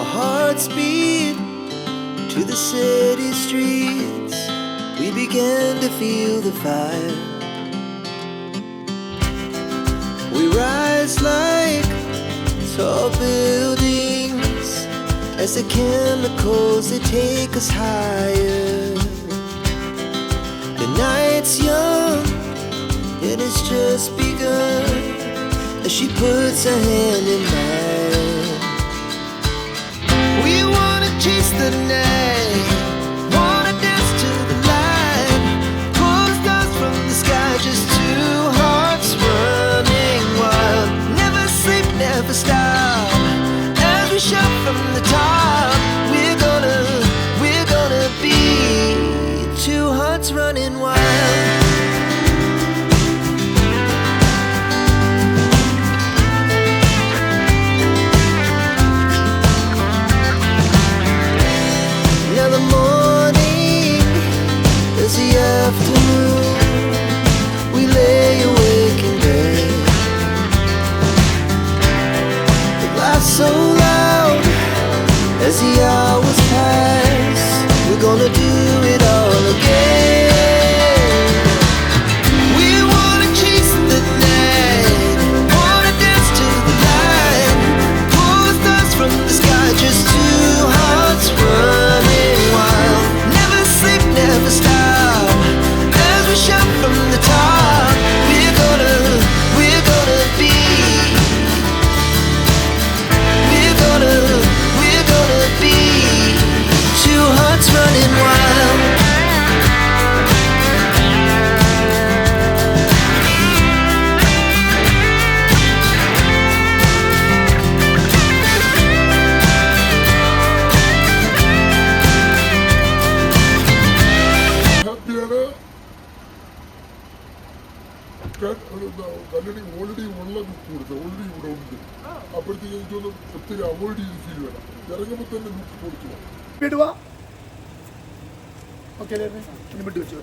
Our hearts beat to the city streets. We began to feel the fire. We rise like tall buildings as the chemicals, they take us higher. The night's young and it's just begun as she puts her hand in mine. We wanna chase the night, wanna dance to the light, pull stars from the sky, just two hearts running wild. Never sleep, never stop, as we shout from the top. We're gonna be two hearts running wild. Now the morning is the afternoon. We lay awake in bed. The laughs so loud as the hours pass. We're gonna do it all again. We wanna chase the night, wanna dance to the light, pull stars from the sky, just two hearts running wild. Never sleep, never stop, as we shout from the top. We're gonna be, we're gonna be two hearts running wild. നല്ലൊരു already ഉള്ളത് കൊടുത്തത് already ഇവിടെ ഉണ്ട്. അപ്പോഴത്തേക്ക് എനിക്കൊന്ന് ഒത്തിരി avoid ചെയ്ത് feel വേണം. ഇറങ്ങുമ്പോൾ തന്നെ ലുക്ക് കൊടുത്തു വിടുവാ. ഓക്കെ, വിട്ടു വെച്ചു.